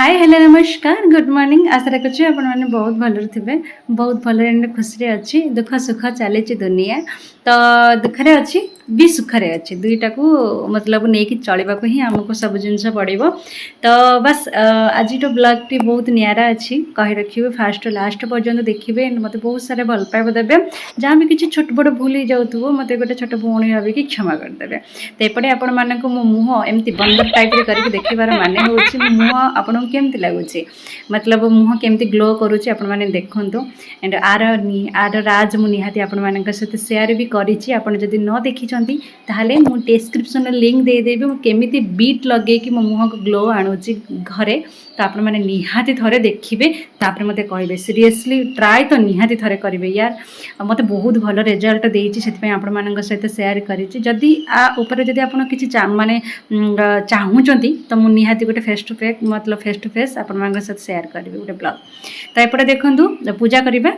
Hi hello नमस्कार good morning आशा रखुच्छी आपण मैंने बहुत भलरे थे बहुत भलरे खुशी अच्छी दुख सुख चली दुनिया तो दुखरे अच्छी भी सुखरे अच्छी दुईटा को मतलब नहीं कि चलवा ही आमको सब जिन पड़ो तो बस आज ब्लॉग टी बहुत निरा अच्छी कही रखिए फास्ट लास्ट पर्यंत देखिए मत बहुत सारा भल पाइब देवे जहाँ भी किसी छोट बड़ भूल ही जाऊँ मत गोटे छोट भौणी भाविकी क्षमा करदे तो एपटे आपण मानक मो मुह एमती बंदर टाइप करके देखार माने हूँ मुह आपन केमती लगुच मतलब मुह केमती ग्लो करुच्ची आपण मैंने देखु एंड आर राज मु निहाती आपण मानक सहित सेयार भी करिछि आपण जदि न देखी ताहले मु डिस्क्रिप्शन लिंक दे देबी मु केमिति बीट लगे कि मो मुह को ग्लो आणुची घरे तो आपण मैंने निहाती थरे देखिबे तापर मते कहबे सीरियसली ट्राई तो निहाती थरे करिवे यार मते बहुत भल रिजल्ट देइछि सेति आपण मानक सहित शेयर करिछि जदि आ ऊपर जदि आपण किछि माने चाहूचंती तो मु निहाती गोटे फेस टू फेस मतलब फेस टू फेस आपण मानक सहित शेयर करिवे गोटे ब्लॉग तो एपटे देखंतु पूजा करिबा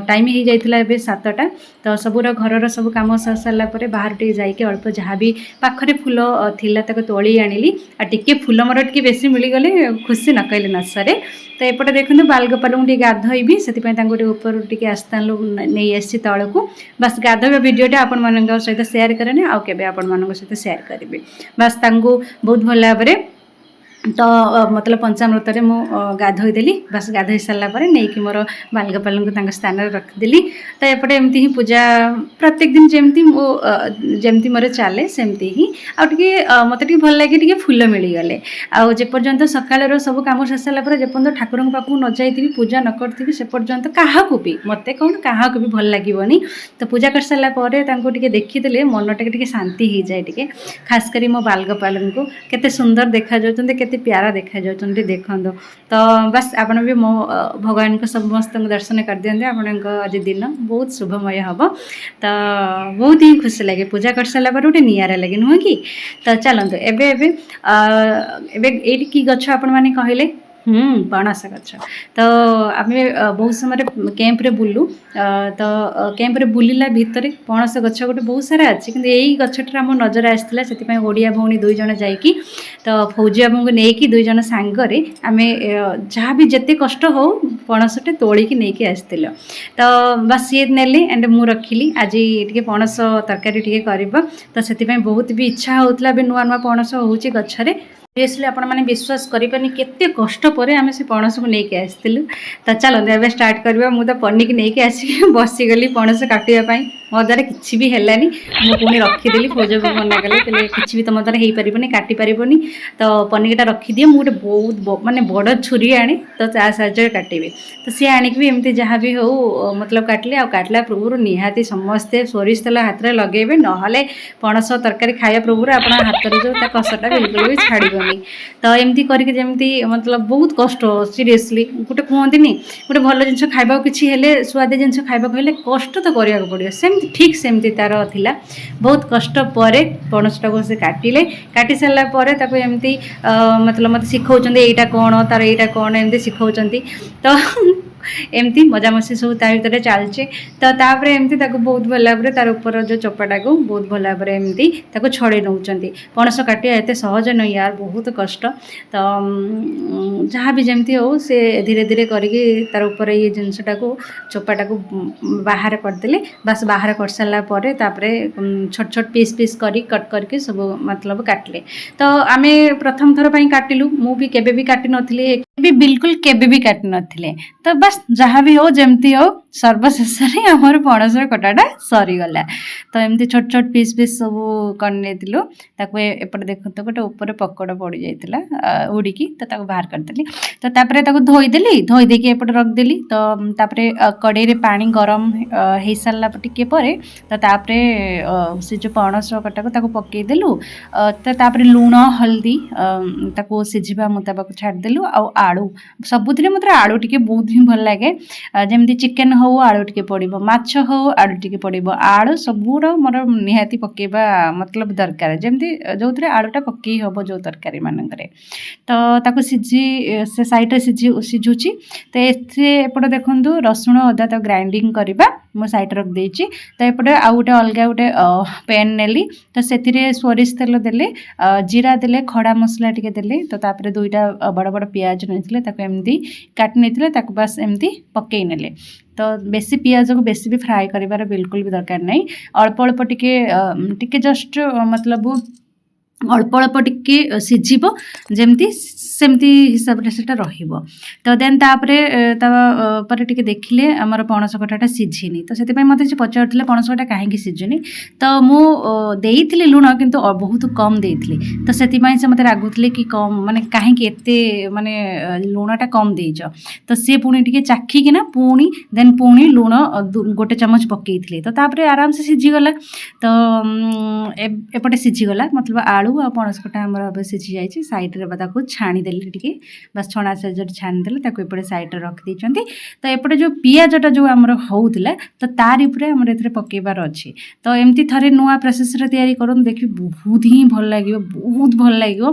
टाइम ही जाइतिला एबे 7टा तो सबुर घरर सब काम सरला परे बाहर टे जाइके अल्प जहाँ भी पाखरे फूल थिला ताको तोली आनिली आ टिके फूल मोर टिके बेसी मिली गले खुशी न कहले न सरे तो एपटे देखंतु बालगोपाल टी गाधोइबी सेति पय तांको ऊपर टिके आस्तान नहीं आसी तळकू बस गाधोइबा वीडियोटा आपण मानक सहित शेयर करने आ केबे आपण मानक सहित शेयर करिवे बस तांको बहुत भल भाबरे तो मतलब पंचामृत मु गाधोईदेली बस गाधोई सारापर नहीं कि मोर बालगोपाल को स्थान रखिदेली तो एपटे एमती ही पूजा प्रत्येक दिन जमती मोर चले सेमती ही आगे मत भल लगे फूल मिलगले आपर्यंत सकाल सब कम सर सारापर जेपर्यंत ठाकुर पाक न जाइए पूजा न करी से पर्यंत क्या भी मत कौन क्या भी भल लगे तो पूजा कर सारापर देखीदे मनटा के शांति हो जाए टे खास कर मो बालगोपाल को केते सुंदर देखा जाउछन्ते केते प्यारा देखा जाउछन्ते देखंदो तो बस आपण भी मो भगवान को समस्त दर्शन कर दियंते आपण आज दिन बहुत शुभमय हम तो बहुत ही खुशी लगे पूजा कर सारा पर गोटे निरा लगे नुह कि तो चलते एबे एबे एबे एटी की गछ आपण माने कहले पणस गछ तो आम बहुत समय कैंप्रे बुलू तो कैंप्रे बुलिला भितर पणस गछ गोटे बहुत सारा अच्छी कि यही गछटा आम नजर आसाला से ओडिया भौणी दुई जन जाइकी तो फौजी बाबू को लेकिन दुई जन सांगरे आम जहाँ भी जिते कष्ट हो पणसटे तोलिकी नहीं आसती तो बस ये नेले एंड मु रखिली आज टे पणस तरकारी टे कर तो से बहुत भी इच्छा होता नुआ नुआ पणस होची गछरे सीरियसली आपण मैंने विश्वास करें केते कष्ट पर आम से पणस को लेकिन आसलु तो चलते एवं स्टार्ट करवा मुझे पनिक नहीं आसिक बसीगली पणस काटापी मो द्वारा किसी भी है मुझे रखीदेली फौज भी मना कले कि तुम द्वारा हो पारनी काटी पारनी तो पनिकटा रखीदिए मुझे बहुत मानने बड़ छुरी आने तो चा साहय काटे तो सी आणिक भी एमती जहाँ भी हो मतलब काटले आ काटला पूर्व निहाती समस्ते सोरिष तेल हाथ में लगेबे ना पणस तरकारी खाया पूर्व आप हाथ में जो कषटा बिल्कुल भी छाड़बनी तो एमती करके जमती मतलब बहुत कष्ट सीरियसली गोटे कहती गोटे भल जिन खावा किसी स्वादी जिन खावा हेल्ले कष्ट तो करा पड़ो सेमती ठीक सेमती तार थिला बहुत कष्ट पर पणसटा को से काटिले काटी सारा पर एमती मतलब मत शिखौचंदी एटा कौन तार एटा कौन एमती शिखौचंदी तो एमती मजामस्ती सब भितर चलचे तो तापर एमती बहुत भल भाव तार ऊपर जो चोपाटा को बहुत भल भाव एमती छड़े नौ पणस काटिया एत सहज नहीं यार बहुत कष्ट तो जहाँ भी जमती हो से धीरे धीरे करके तार ऊपर ये जिनसटा को चोपाटा को बाहर करदे बस बाहर कर सारा पर छोट छोट पीस पीस कर कट करके सब मतलब काटले तो आम प्रथम थर पर काटिलु मु भी केबे भी काटी नथिले भी बिल्कुल केबे भी काटी नथिले तो बस जहाँ भी हो जमती हो सर्वशेष में आमर पणस कटाटा सरीगला तो एमती छोट छोट पीस पीस सब करनेलु एपटे देखो तो गोटे ऊपर पकड़ पड़ जाता उड़ीकी तो बाहर करदेली तो तापर धोईदेली धोईदेकी एपटे रखदेली तो तापर कड़े पानी गरम हो सारा टिके पर तो तापर से जो पणस कटा को पकईदेलु तो तापर लुण हल्दी ताको सिझिबा मुताबक छाड़देलु आड़ू सबुथिरे मतलब आड़ू टिके बहुत ही भल ଭଲ ଲାଗେ ଯେମିତି ଚିକେନ୍ ହଉ ଆଳୁ ଟିକେ ପଡ଼ିବ, ମାଛ ହଉ ଆଳୁ ଟିକେ ପଡ଼ିବ, ଆଳୁ ସବୁର ମୋର ନିହାତି ପକେଇବା ମତଲବ ଦରକାର, ଯେମିତି ଯେଉଁଥିରେ ଆଳୁଟା ପକେଇ ହେବ ଯେଉଁ ତରକାରୀ ମାନଙ୍କରେ। ତ ତାକୁ ସେ ସାଇଡ଼୍ରେ ସିଝୁଛି। ତ ଏଥିରେ ଏପଟେ ଦେଖନ୍ତୁ ରସୁଣ ଅଦା ତ ଗ୍ରାଇଣ୍ଡିଙ୍ଗ କରିବା ମୁଁ ସାଇଡ଼୍ରେ ରଖିଦେଇଛି। ତ ଏପଟେ ଆଉ ଗୋଟେ ଅଲଗା ଗୋଟେ ପ୍ୟାନ୍ ନେଲି। ତ ସେଥିରେ ସୋରିଷ ତେଲ ଦେଲେ, ଜିରା ଦେଲେ, ଖଡ଼ା ମସଲା ଟିକେ ଦେଲେ। ତ ତାପରେ ଦୁଇଟା ବଡ଼ ବଡ଼ ପିଆଜ ନେଇଥିଲେ ତାକୁ ଏମିତି କାଟି ନେଇଥିଲେ, ତାକୁ ବାସ୍ ଏମିତି ପକେଇ ନେଲେ। ତ ବେଶୀ ପିଆଜକୁ ବେଶୀ ବି ଫ୍ରାଏ କରିବାର ବିଲକୁଲ ବି ଦରକାର ନାହିଁ। ଅଳ୍ପ ଅଳ୍ପ ଟିକେ ଜଷ୍ଟ ମତଲବ ଅଳ୍ପ ଅଳ୍ପ ଟିକେ ସିଝିବ ଯେମିତି, ସେମିତି ହିସାବରେ ସେଟା ରହିବ। ତ ଦେନ୍ ତାପରେ ତାପରେ ଟିକେ ଦେଖିଲେ ଆମର ପଣସ କଠାଟା ସିଝିନି। ତ ସେଥିପାଇଁ ମୋତେ ସେ ପଚାରୁଥିଲେ ପଣସ କଠା କାହିଁକି ସିଝୁନି। ତ ମୁଁ ଦେଇଥିଲି ଲୁଣ କିନ୍ତୁ ବହୁତ କମ୍ ଦେଇଥିଲି। ତ ସେଥିପାଇଁ ସେ ମୋତେ ରାଗୁଥିଲେ କି କମ୍ ମାନେ କାହିଁକି ଏତେ ମାନେ ଲୁଣଟା କମ୍ ଦେଇଛ। ତ ସିଏ ପୁଣି ଟିକେ ଚାଖିକିନା ପୁଣି ଲୁଣ ଗୋଟେ ଚାମଚ ପକେଇଥିଲେ। ତ ତାପରେ ଆରାମସେ ସିଝିଗଲା। ତ ଏପଟେ ସିଝିଗଲା ମତଲବ ଆଳୁ ଆଉ ପଣସ କଠା ଆମର ଏବେ ସିଝି ଯାଇଛି। ସାଇଡ଼୍ରେ ତାକୁ ଛାଣିଦେଲି ଟିକେ, ବାସ୍ ଛଣା ସାଇଜରେ ଛାଣିଦେଲେ ତାକୁ ଏପଟେ ସାଇଡ଼୍ରେ ରଖିଦେଇଛନ୍ତି। ତ ଏପଟେ ଯେଉଁ ପିଆଜଟା ଯେଉଁ ଆମର ହେଉଥିଲା ତ ତାରି ଉପରେ ଆମର ଏଥିରେ ପକାଇବାର ଅଛି। ତ ଏମିତି ଥରେ ନୂଆ ପ୍ରୋସେସ୍ରେ ତିଆରି କରନ୍ତୁ, ଦେଖିବି ବହୁତ ହିଁ ଭଲ ଲାଗିବ, ବହୁତ ଭଲ ଲାଗିବ।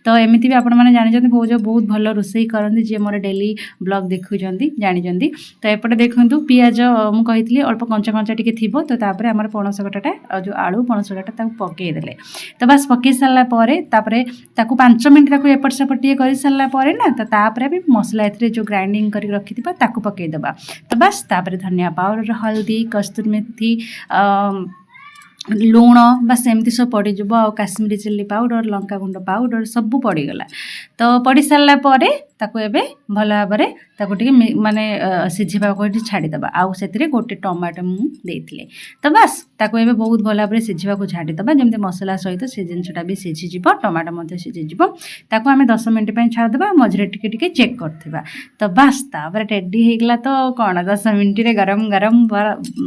ତ ଏମିତି ବି ଆପଣମାନେ ଜାଣିଛନ୍ତି ବହୁତ ଭଲ ରୋଷେଇ କରନ୍ତି, ଯିଏ ମୋର ଡେଲି ବ୍ଲଗ୍ ଦେଖୁଛନ୍ତି ଜାଣିଛନ୍ତି। ତ ଏପଟେ ଦେଖନ୍ତୁ ପିଆଜ ମୁଁ କହିଥିଲି ଅଳ୍ପ କଞ୍ଚା କଞ୍ଚା ଟିକେ ଥିବ। ତ ତାପରେ ଆମର ପଣସ କଠାଟା ଆଉ ଯେଉଁ ଆଳୁ ପଣସ କଠାଟା ତାକୁ ପକାଇଦେଲେ। ତ ବାସ୍ ପକାଇ ସାରିଲା ପରେ ତାପରେ ତାକୁ 5 ମିନିଟ୍ ତାକୁ ଏପଟ ସେପଟ ଟିକେ କରିସାରିଲା ପରେ ନା, ତ ତାପରେ ଆମେ ମସଲା ଏଥିରେ ଯେଉଁ ଗ୍ରାଇଣ୍ଡିଙ୍ଗ କରିକି ରଖିଥିବା ତାକୁ ପକାଇଦେବା। ତ ବାସ୍ ତାପରେ ଧନିଆ ପାଉଡ଼ର, ହଳଦୀ, କସ୍ତୁରୀ ମେଥି, ଲୁଣ ବାସ୍ ଏମିତି ସବୁ ପଡ଼ିଯିବ। ଆଉ କାଶ୍ମୀରୀ ଚିଲ୍ଲି ପାଉଡ଼ର, ଲଙ୍କାଗୁଣ୍ଡ ପାଉଡ଼ର ସବୁ ପଡ଼ିଗଲା। ତ ପଡ଼ି ସାରିଲା ପରେ ତାକୁ ଏବେ ଭଲ ଭାବରେ ତାକୁ ଟିକେ ମାନେ ସିଝିବାକୁ ଏଠି ଛାଡ଼ିଦେବା। ଆଉ ସେଥିରେ ଗୋଟେ ଟମାଟୋ ମୁଁ ଦେଇଥିଲି। ତ ବାସ୍ ତାକୁ ଏବେ ବହୁତ ଭଲ ଭାବରେ ସିଝିବାକୁ ଛାଡ଼ିଦେବା, ଯେମିତି ମସଲା ସହିତ ସେ ଜିନିଷଟା ବି ସିଝିଯିବ, ଟମାଟୋ ମଧ୍ୟ ସିଝିଯିବ। ତାକୁ ଆମେ 10 ମିନିଟ୍ ପାଇଁ ଛାଡ଼ିଦେବା, ମଝିରେ ଟିକେ ଟିକେ ଚେକ୍ କରିଥିବା। ତ ବାସ୍ ତାପରେ ରେଡ଼ି ହେଇଗଲା। ତ କ'ଣ 10 ମିନିଟ୍ରେ ଗରମ ଗରମ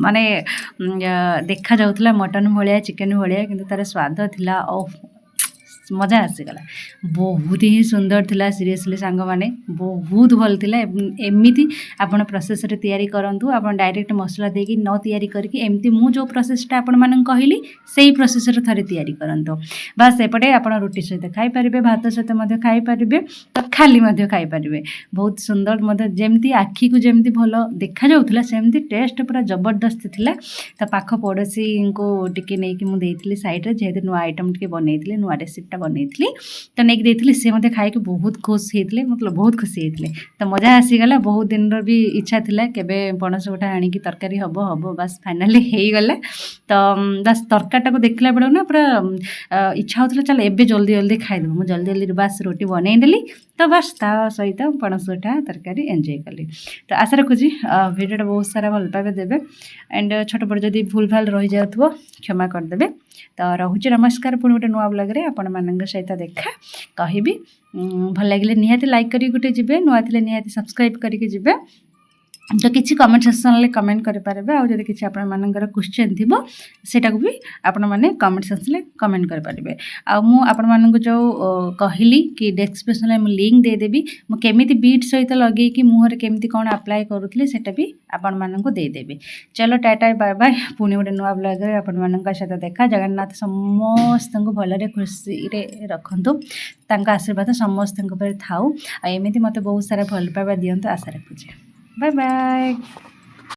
ମାନେ ଦେଖାଯାଉଥିଲା ମଟନ୍ ଭଳିଆ, ଚିକେନ୍ ଭଳିଆ, କିନ୍ତୁ ତା'ର ସ୍ୱାଦ ଥିଲା ମଜା ଆସିଗଲା। ବହୁତ ହିଁ ସୁନ୍ଦର ଥିଲା। ସିରିୟସଲି ସାଙ୍ଗମାନେ ବହୁତ ଭଲ ଥିଲା। ଏମିତି ଆପଣ ପ୍ରୋସେସ୍ରେ ତିଆରି କରନ୍ତୁ। ଆପଣ ଡାଇରେକ୍ଟ ମସଲା ଦେଇକି ନ ତିଆରି କରିକି ଏମିତି ମୁଁ ଯେଉଁ ପ୍ରୋସେସ୍ଟା ଆପଣମାନଙ୍କୁ କହିଲି ସେଇ ପ୍ରୋସେସ୍ରେ ଥରେ ତିଆରି କରନ୍ତୁ। ବାସ୍ ଏପଟେ ଆପଣ ରୁଟି ସହିତ ଖାଇପାରିବେ, ଭାତ ସହିତ ମଧ୍ୟ ଖାଇପାରିବେ, ତ ଖାଲି ମଧ୍ୟ ଖାଇପାରିବେ। ବହୁତ ସୁନ୍ଦର, ମଧ୍ୟ ଯେମିତି ଆଖିକୁ ଯେମିତି ଭଲ ଦେଖାଯାଉଥିଲା ସେମିତି ଟେଷ୍ଟ ପୁରା ଜବରଦସ୍ତ ଥିଲା। ତ ପାଖ ପଡ଼ୋଶୀଙ୍କୁ ଟିକେ ନେଇକି ମୁଁ ଦେଇଥିଲି ସାଇଡ଼୍ରେ, ଯେହେତୁ ନୂଆ ଆଇଟମ୍ ଟିକେ ବନେଇଥିଲି, ନୂଆ ରେସିପିଟା ବନେଇଥିଲି ତ ନେଇକି ଦେଇଥିଲି। ସେ ମୋତେ ଖାଇକି ବହୁତ ଖୁସି ହେଇଥିଲେ, ମତଲବ ବହୁତ ଖୁସି ହେଇଥିଲେ। ତ ମଜା ଆସିଗଲା। ବହୁତ ଦିନର ବି ଇଚ୍ଛା ଥିଲା କେବେ ପଣସ କଠା ଆଣିକି ତରକାରୀ ହେବ, ବାସ୍ ଫାଇନାଲି ହେଇଗଲା। ତ ବାସ୍ ତରକାରୀଟାକୁ ଦେଖିଲା ବେଳକୁ ନା ପୁରା ଇଚ୍ଛା ହେଉଥିଲା ଚାଲ ଏବେ ଜଲ୍ଦି ଜଲ୍ଦି ଖାଇଦେବୁ। ମୁଁ ଜଲ୍ଦି ବାସ୍ ରୁଟି ବନେଇଦେଲି। ତ ବାସ୍ ତା ସହିତ ପଣସ କଠା ତରକାରୀ ଏନ୍ଜୟ କଲି। ତ ଆଶା ରଖୁଛି ଭିଡ଼ିଓଟା ବହୁତ ସାରା ଭଲ ପାଇବା ଦେବେ। ଆଣ୍ଡ ଛୋଟ ବଡ଼ ଯଦି ଭୁଲ ଭାଲ ରହିଯାଉଥିବ କ୍ଷମା କରିଦେବେ। ତ ରହୁଛି, ନମସ୍କାର। ପୁଣି ଗୋଟେ ନୂଆ ବ୍ଲଗ୍ରେ ଆପଣମାନଙ୍କ ସହିତ ଦେଖା କହିବି। ଭଲ ଲାଗିଲେ ନିହାତି ଲାଇକ୍ କରିକି ଗୋଟେ ଯିବେ, ନୂଆ ଥିଲେ ନିହାତି ସବସ୍କ୍ରାଇବ୍ କରିକି ଯିବେ। ତ କିଛି କମେଣ୍ଟ ସେକ୍ସନ୍ରେ କମେଣ୍ଟ କରିପାରିବେ। ଆଉ ଯଦି କିଛି ଆପଣମାନଙ୍କର କ୍ୱେଶ୍ଚନ୍ ଥିବ ସେଇଟାକୁ ବି ଆପଣମାନେ କମେଣ୍ଟ ସେକ୍ସନ୍ରେ କମେଣ୍ଟ କରିପାରିବେ। ଆଉ ମୁଁ ଆପଣମାନଙ୍କୁ ଯେଉଁ କହିଲି କି ଡେସ୍କ୍ରିପ୍ସନ୍ରେ ମୁଁ ଲିଙ୍କ୍ ଦେଇଦେବି, ମୁଁ କେମିତି ବିଟ୍ ସହିତ ଲଗେଇକି ମୁହଁରେ କେମିତି କ'ଣ ଆପ୍ଲାଏ କରୁଥିଲି ସେଇଟା ବି ଆପଣମାନଙ୍କୁ ଦେଇଦେବି। ଚାଲ ଟାଟା ବାଏ ବାଏ। ପୁଣି ଗୋଟେ ନୂଆ ବ୍ଲଗ୍ରେ ଆପଣମାନଙ୍କ ସହିତ ଦେଖା। ଜଗନ୍ନାଥ ସମସ୍ତଙ୍କୁ ଭଲରେ ଖୁସିରେ ରଖନ୍ତୁ, ତାଙ୍କ ଆଶୀର୍ବାଦ ସମସ୍ତଙ୍କ ଉପରେ ଥାଉ। ଆଉ ଏମିତି ମୋତେ ବହୁତ ସାରା ଭଲ ପାଇବା ଦିଅନ୍ତୁ, ଆଶା ରଖୁଛି। Bye bye.